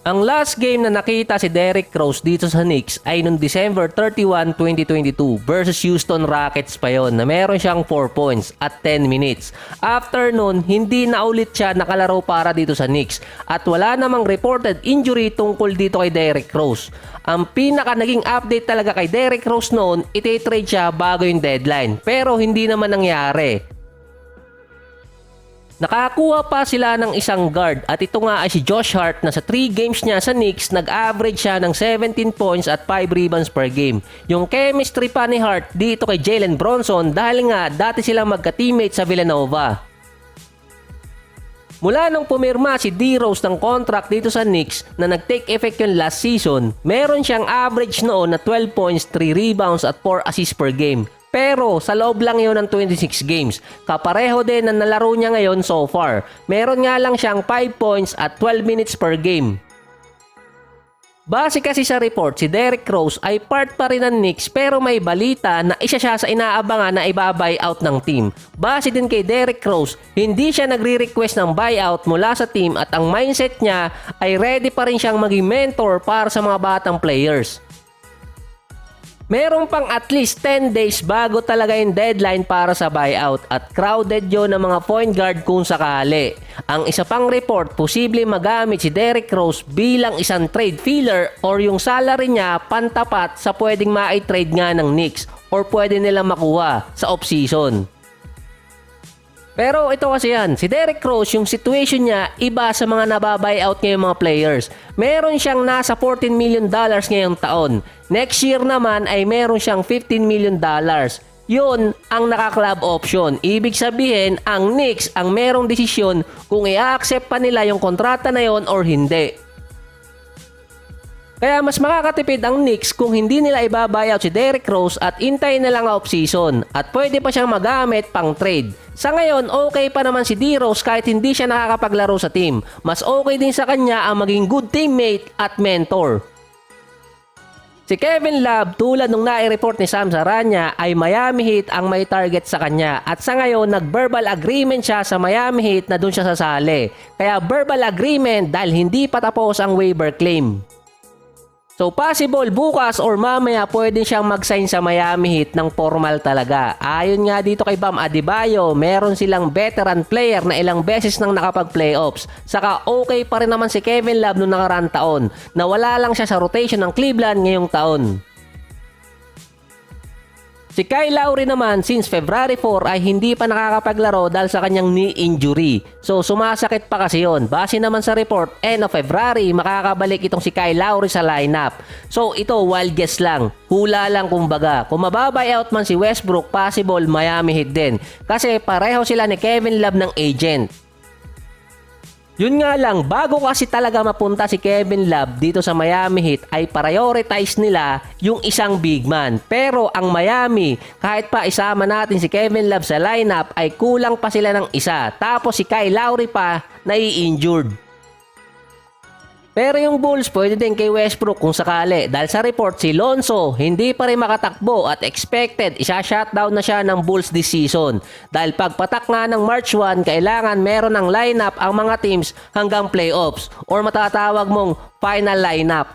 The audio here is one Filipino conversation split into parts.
Ang last game na nakita si Derrick Rose dito sa Knicks ay noong December 31, 2022 versus Houston Rockets pa yon na meron siyang 4 points at 10 minutes. After nun, hindi na ulit siya nakalaro para dito sa Knicks at wala namang reported injury tungkol dito kay Derrick Rose. Ang pinaka naging update talaga kay Derrick Rose noon, iti-trade siya bago yung deadline pero hindi naman nangyari. Nakakuha pa sila ng isang guard at ito nga ay si Josh Hart na sa 3 games niya sa Knicks nag-average siya ng 17 points at 5 rebounds per game. Yung chemistry pa ni Hart dito kay Jalen Bronson dahil nga dati silang magka-teammate sa Villanova. Mula nung pumirma si D. Rose ng contract dito sa Knicks na nag-take effect yung last season, meron siyang average noon na 12 points, 3 rebounds at 4 assists per game. Pero sa loob lang yun ng 26 games. Kapareho din na nalaro niya ngayon so far. Meron nga lang siyang 5 points at 12 minutes per game. Base kasi sa report, si Derrick Rose ay part pa rin ng Knicks pero may balita na isa siya sa inaabangan na iba-buyout ng team. Base din kay Derrick Rose, hindi siya nagre-request ng buyout mula sa team at ang mindset niya ay ready pa rin siyang maging mentor para sa mga batang players. Merong pang at least 10 days bago talaga yung deadline para sa buyout at crowded yon ng mga point guard kung sakali. Ang isa pang report, posible magamit si Derrick Rose bilang isang trade filler or yung salary niya pantapat sa pwedeng ma-trade nga ng Knicks or pwede nilang makuha sa off-season. Pero ito kasi yan, si Derrick Rose, yung situation niya iba sa mga nababuyout ngayong mga players. Meron siyang nasa $14 million ngayong taon. Next year naman ay meron siyang $15 million. Yun ang naka-club option. Ibig sabihin, ang Knicks ang merong desisyon kung i-accept pa nila yung kontrata na yon or hindi. Kaya mas makakatipid ang Knicks kung hindi nila ibabuyout si Derrick Rose at intayin na lang off-season at pwede pa siyang magamit pang trade. Sa ngayon, okay pa naman si D. Rose kahit hindi siya nakakapaglaro sa team. Mas okay din sa kanya ang maging good teammate at mentor. Si Kevin Love, tulad nung nai-report ni Sam Saranya, ay Miami Heat ang may target sa kanya at sa ngayon nag-verbal agreement siya sa Miami Heat na dun siya sasali. Kaya verbal agreement dahil hindi pa tapos ang waiver claim. So possible bukas or mamaya pwede siyang mag-sign sa Miami Heat ng formal talaga. Ayon nga dito kay Bam Adebayo, meron silang veteran player na ilang beses nang nakapag-playoffs. Saka okay pa rin naman si Kevin Love noong nakaraang taon. Nawala lang siya sa rotation ng Cleveland ngayong taon. Si Kyle Lowry naman since February 4 ay hindi pa nakakapaglaro dahil sa kanyang knee injury. So sumasakit pa kasi yon. Base naman sa report, end of February makakabalik itong si Kyle Lowry sa lineup. So ito wild guess lang, hula lang kumbaga. Kung mababuyout man si Westbrook, possible Miami Heat din. Kasi pareho sila ni Kevin Love ng agent. Yun nga lang, bago kasi talaga mapunta si Kevin Love dito sa Miami Heat ay prioritize nila yung isang big man. Pero ang Miami, kahit pa isama natin si Kevin Love sa lineup ay kulang pa sila ng isa. Tapos si Kyle Lowry pa nai-injured. Pero yung Bulls pwede din kay Westbrook kung sakali dahil sa report si Lonzo hindi pa rin makatakbo at expected isa-shutdown na siya ng Bulls this season. Dahil pagpatak nga ng March 1 kailangan meron ng lineup ang mga teams hanggang playoffs or matatawag mong final lineup.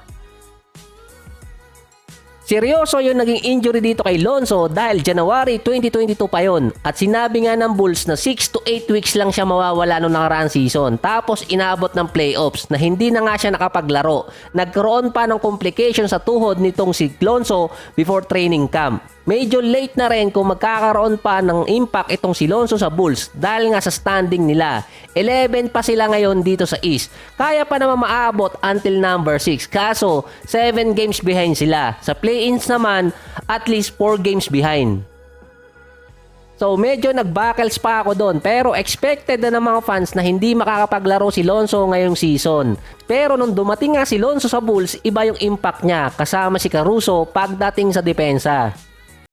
Seryoso yung naging injury dito kay Lonzo dahil January 2022 pa yon at sinabi nga ng Bulls na 6 to 8 weeks lang siya mawawala noong nakaraang season tapos inabot ng playoffs na hindi na nga siya nakapaglaro. Nagkaroon pa ng complication sa tuhod nitong si Lonzo before training camp. Medyo late na rin kung magkakaroon pa ng impact itong si Lonzo sa Bulls dahil nga sa standing nila. 11 pa sila ngayon dito sa East. Kaya pa naman maabot until number 6 kaso 7 games behind sila. Sa play-ins naman at least 4 games behind. So medyo nag-backles pa ako doon pero expected na ng mga fans na hindi makakapaglaro si Lonzo ngayong season. Pero nung dumating nga si Lonzo sa Bulls, iba yung impact niya kasama si Caruso pagdating sa depensa.